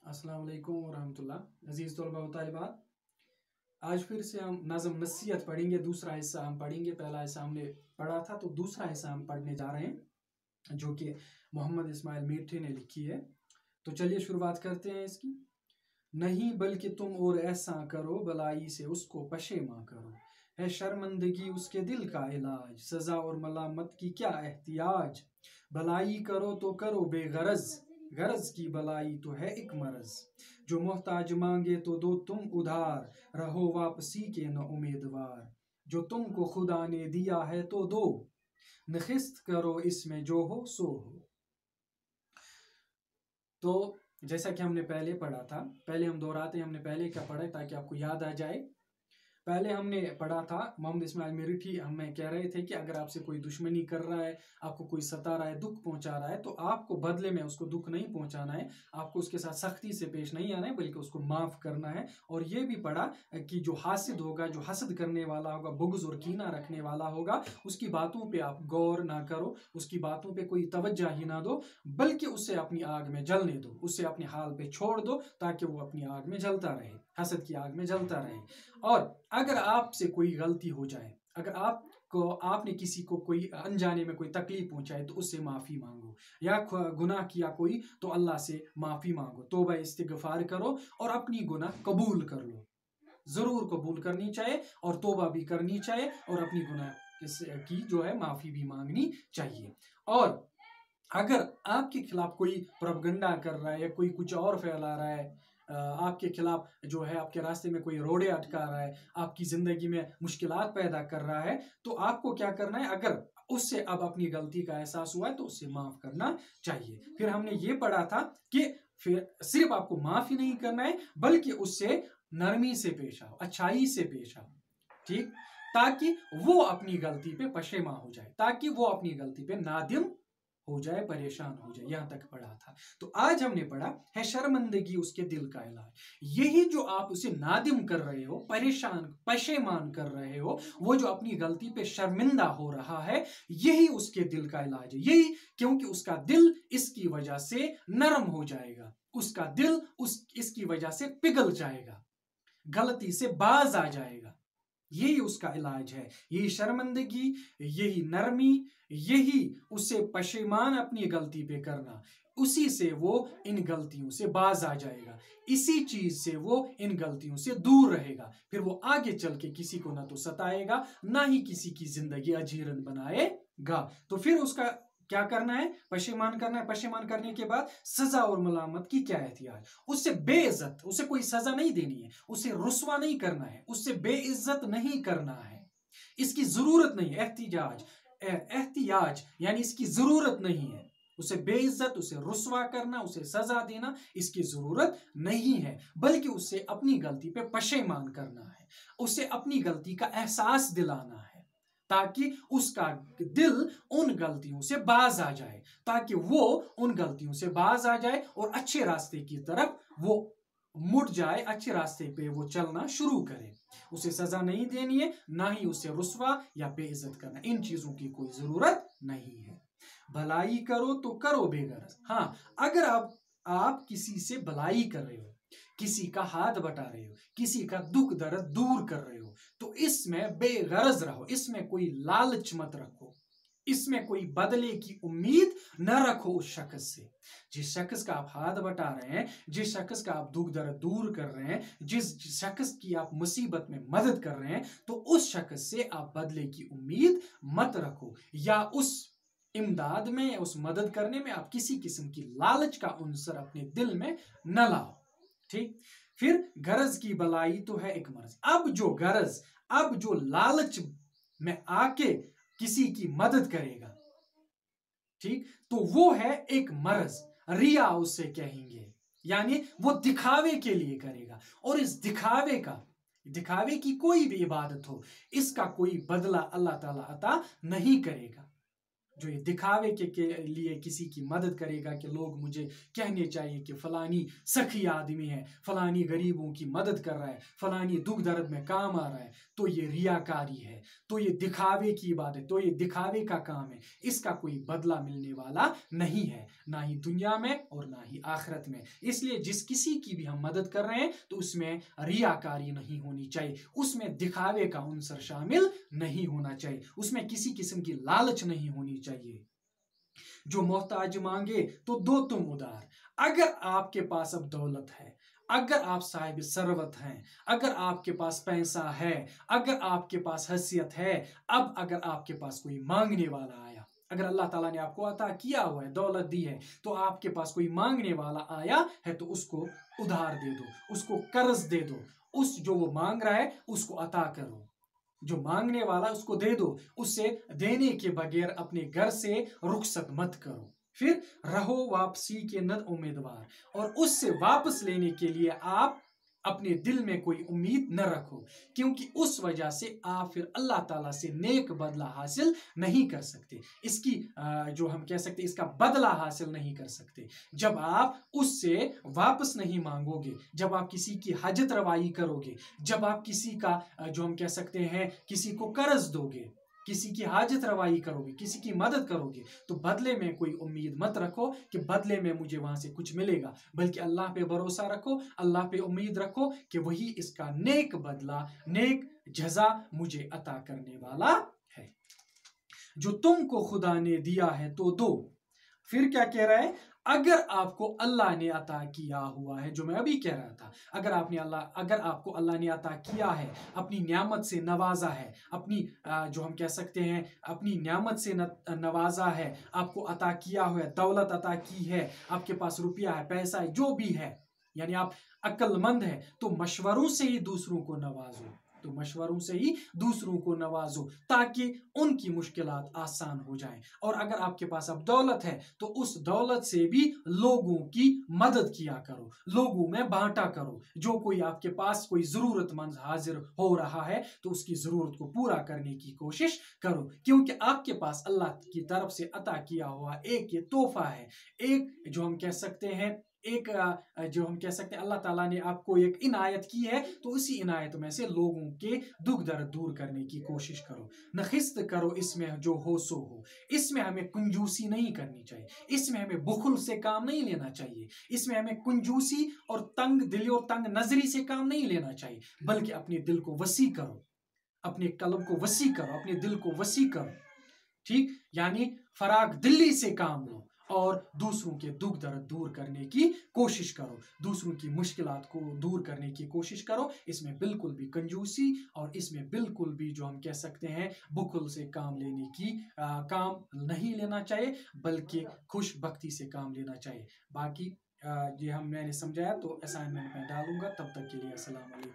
अस्सलाम वालेकुम वरहमतुल्लाह। अजीज़ तलबा व तालिबात, आज फिर से हम नज़म नसीहत पढ़ेंगे। दूसरा हिस्सा हम पढ़ेंगे। पहला हिस्सा हमने पढ़ा था, तो दूसरा हिस्सा हम पढ़ने जा रहे हैं, जो कि मोहम्मद इस्माइल मीठे ने लिखी है। तो चलिए शुरुआत करते हैं इसकी। नहीं बल्कि तुम और ऐसा करो, भलाई से उसको पशेमा करो, है शर्मंदगी उसके दिल का इलाज, सजा और मलामत की क्या एहतियाज। भलाई करो तो करो बेगरज, गरज की भलाई तो है एक मरज, जो मोहताज मांगे तो दो तुम उधार, रहो वापसी के न उम्मीदवार, जो तुमको खुदा ने दिया है तो दो, नखिस्त करो इसमें जो हो सो हो। तो जैसा कि हमने पहले पढ़ा था, पहले हम दोहराते हैं, हमने पहले क्या पढ़ा ताकि आपको याद आ जाए। पहले हमने पढ़ा था, मोहम्मद इस्माइल मीठी हमें कह रहे थे कि अगर आपसे कोई दुश्मनी कर रहा है, आपको कोई सता रहा है, दुख पहुंचा रहा है, तो आपको बदले में उसको दुख नहीं पहुंचाना है, आपको उसके साथ सख्ती से पेश नहीं आना है, बल्कि उसको माफ़ करना है। और ये भी पढ़ा कि जो हासिद होगा, जो हसद करने वाला होगा, बुग़्ज़ और कीना रखने वाला होगा, उसकी बातों पर आप गौर ना करो, उसकी बातों पर कोई तवज्जो ही ना दो, बल्कि उससे अपनी आग में जलने दो, उससे अपने हाल पे छोड़ दो, ताकि वो अपनी आग में जलता रहे, हसद की आग में जलता रहे। और अगर आपसे कोई गलती हो जाए, अगर आपने किसी को कोई अनजाने में कोई तकलीफ पहुंचाए, तो उससे माफ़ी मांगो, या गुनाह किया कोई तो अल्लाह से माफ़ी मांगो, तौबा इस्तिग़फ़ार करो और अपनी गुनाह कबूल कर लो। ज़रूर कबूल करनी चाहिए और तौबा भी करनी चाहिए और अपनी गुनाह की जो है माफ़ी भी मांगनी चाहिए। और अगर आपके खिलाफ कोई प्रोपगंडा कर रहा है या कोई कुछ और फैला रहा है, आपके खिलाफ जो है, आपके रास्ते में कोई रोड़े अटका रहा है, आपकी ज़िंदगी में मुश्किलात पैदा कर रहा है, तो आपको क्या करना है? अगर उससे अब अपनी गलती का एहसास हुआ है तो उससे माफ़ करना चाहिए। फिर हमने ये पढ़ा था कि फिर सिर्फ आपको माफ़ ही नहीं करना है, बल्कि उससे नरमी से पेश आओ, अच्छाई से पेश आओ, ठीक, ताकि वो अपनी गलती पे पशेमा हो जाए, ताकि वो अपनी गलती पे नादिम हो जाए, परेशान हो जाए। यहां तक पढ़ा था। तो आज हमने पढ़ा है शर्मिंदगी उसके दिल का इलाज। यही जो आप उसे नादिम कर रहे हो, परेशान पशेमान कर रहे हो, वो जो अपनी गलती पे शर्मिंदा हो रहा है, यही उसके दिल का इलाज है। यही, क्योंकि उसका दिल इसकी वजह से नरम हो जाएगा, उसका दिल इसकी वजह से पिघल जाएगा, गलती से बाज आ जाएगा। यही उसका इलाज है, यही शर्मिंदगी, यही नरमी, यही उसे पशेमान अपनी गलती पे करना, उसी से वो इन गलतियों से बाज आ जाएगा, इसी चीज से वो इन गलतियों से दूर रहेगा। फिर वो आगे चल के किसी को ना तो सताएगा, ना ही किसी की जिंदगी अजीरन बनाएगा। तो फिर उसका क्या करना है? पशेमान करना है। पशेमान करने के बाद सजा और मलामत की क्या एहतियाज, उससे बेइज्जत, उसे कोई सजा नहीं देनी है, उसे रुस्वा नहीं करना है, उससे बेइज्जत नहीं करना है, इसकी जरूरत नहीं है। एहतियाज यानी इसकी जरूरत नहीं है, उसे बेइज्जत, उसे रुस्वा करना, उसे सजा देना, इसकी जरूरत नहीं है, बल्कि उससे अपनी गलती पे पशेमान करना है, उसे अपनी गलती का एहसास दिलाना है, ताकि उसका दिल उन गलतियों से बाज आ जाए, ताकि वो उन गलतियों से बाज आ जाए और अच्छे रास्ते की तरफ वो मुड़ जाए, अच्छे रास्ते पे वो चलना शुरू करे। उसे सजा नहीं देनी है, ना ही उसे रुस्वा या बेइज्जत करना, इन चीजों की कोई जरूरत नहीं है। भलाई करो तो करो बेगरज। हाँ, अगर आप किसी से भलाई कर रहे हो, किसी का हाथ बटा रहे हो, किसी का दुख दर्द दूर कर रहे हो, तो इसमें बेगरज रहो, इसमें कोई लालच मत रखो, इसमें कोई बदले की उम्मीद न रखो उस शख्स से। जिस शख्स का आप हाथ बटा रहे हैं, जिस शख्स का आप दुख दर्द दूर कर रहे हैं, जिस शख्स की आप मुसीबत में मदद कर रहे हैं, तो उस शख्स से आप बदले की उम्मीद मत रखो, या उस इमदाद में, उस मदद करने में आप किसी किस्म की लालच का उन्सर अपने दिल में न लाओ, ठीक। फिर गरज की भलाई तो है एक मर्ज। अब जो लालच में आके किसी की मदद करेगा, ठीक, तो वो है एक मर्ज, रिया उसे कहेंगे, यानी वो दिखावे के लिए करेगा, और इस दिखावे की कोई भी इबादत हो, इसका कोई बदला अल्लाह ताला अता नहीं करेगा। جو یہ دکھاوے کے لیے کسی کی مدد کرے گا کہ لوگ مجھے کہنے چاہیے کہ فلانی سخی آدمی ہے، فلانی غریبوں کی مدد کر رہا ہے، فلانی دکھ درد میں کام آ رہا ہے، تو یہ ریاکاری ہے، تو یہ دکھاوے کی بات ہے، تو یہ دکھاوے کا کام ہے. اس کا کوئی بدلہ ملنے والا نہیں ہے، نہ ہی دنیا میں اور نہ ہی آخرت میں. اس لیے جس کسی کی بھی ہم مدد کر رہے ہیں تو اس میں ریاکاری نہیں ہونی چاہیے، اس میں دکھاوے کا عنصر شامل نہیں ہونا چاہیے، اس میں کسی قسم کی لالچ نہیں ہونی چاہیے. جو محتاج مانگے تو دو تم ادار. اگر آپ کے پاس اب دولت ہے، اگر آپ صاحب ثروت ہیں، اگر آپ کے پاس پیسہ ہے، اگر آپ کے پاس حیثیت ہے، اب اگر آپ کے پاس کوئی مانگنے والا آیا، اگر اللہ تعالیٰ نے آپ کو عطا کیا ہوا ہے، دولت دی ہے، تو آپ کے پاس کوئی مانگنے والا آیا ہے تو اس کو ادھار دے دو، اس کو قرض دے دو، اس جو وہ مانگ رہا ہے اس کو عطا کرو. جو مانگنے والا اس کو دے دو، اس سے دینے کے بغیر اپنے گھر سے رخصت مت کرو. پھر رہو واپسی کے ند امیدوار، اور اس سے واپس لینے کے لیے آپ اپنے دل میں کوئی امید نہ رکھو، کیونکہ اس وجہ سے آپ پھر اللہ تعالیٰ سے نیک بدلہ حاصل نہیں کر سکتے، اس کی جو ہم کہہ سکتے اس کا بدلہ حاصل نہیں کر سکتے. جب آپ اس سے واپس نہیں مانگو گے، جب آپ کسی کی حاجت روائی کرو گے، جب آپ کسی کا جو ہم کہہ سکتے ہیں کسی کو قرض دو گے، کسی کی حاجت روائی کرو گے، کسی کی مدد کرو گے، تو بدلے میں کوئی امید مت رکھو کہ بدلے میں مجھے وہاں سے کچھ ملے گا، بلکہ اللہ پہ بھروسہ رکھو، اللہ پہ امید رکھو کہ وہی اس کا نیک بدلہ، نیک جزا مجھے عطا کرنے والا ہے. جو تم کو خدا نے دیا ہے تو دو. پھر کیا کہہ رہا ہے؟ اگر آپ کو اللہ نے عطا کیا ہوا ہے، جو میں ابھی کہہ رہا تھا، اگر آپ کو اللہ نے عطا کیا ہے، اپنی نعمت سے نوازا ہے، اپنی جو ہم کہہ سکتے ہیں اپنی نعمت سے نوازا ہے، آپ کو عطا کیا ہوا ہے، دولت عطا کی ہے، آپ کے پاس روپیہ ہے، پیسہ ہے، جو بھی ہے، یعنی آپ عقل مند ہے، تو مشوروں سے ہی دوسروں کو نوازو، تاکہ ان کی مشکلات آسان ہو جائیں. اور اگر آپ کے پاس اب دولت ہے تو اس دولت سے بھی لوگوں کی مدد کیا کرو، لوگوں میں بانٹا کرو. جو کوئی آپ کے پاس کوئی ضرورت مند حاضر ہو رہا ہے تو اس کی ضرورت کو پورا کرنے کی کوشش کرو، کیونکہ آپ کے پاس اللہ کی طرف سے عطا کیا ہوا ایک یہ تحفہ ہے، ایک جو ہم کہہ سکتے ہیں اللہ تعالیٰ نے آپ کو ایک عنایت کی ہے، تو اسی عنایت میں سے لوگوں کے دکھ درد دور کرنے کی کوشش کرو. نخست کرو اس میں جو ہو سو ہو. اس میں ہمیں کنجوسی نہیں کرنی چاہیے، اس میں ہمیں بخل سے کام نہیں لینا چاہیے، اس میں ہمیں کنجوسی اور تنگ دلی اور تنگ نظری سے کام نہیں لینا چاہیے، بلکہ اپنے دل کو وسیع کرو، اپنے قلب کو وسیع کرو، اپنے دل کو وسیع کرو. ٹھیک، یعنی فراغ دلی سے کام لو اور دوسروں کے دکھ درد دور کرنے کی کوشش کرو، دوسروں کی مشکلات کو دور کرنے کی کوشش کرو. اس میں بالکل بھی کنجوسی اور اس میں بالکل بھی جو ہم کہہ سکتے ہیں بخل سے کام نہیں لینا چاہیے، بلکہ خوش بختی سے کام لینا چاہیے. باقی میں نے سمجھایا تو اسائنمنٹ میں ڈالوں گا. تب تک کے لیے السلام علیکم.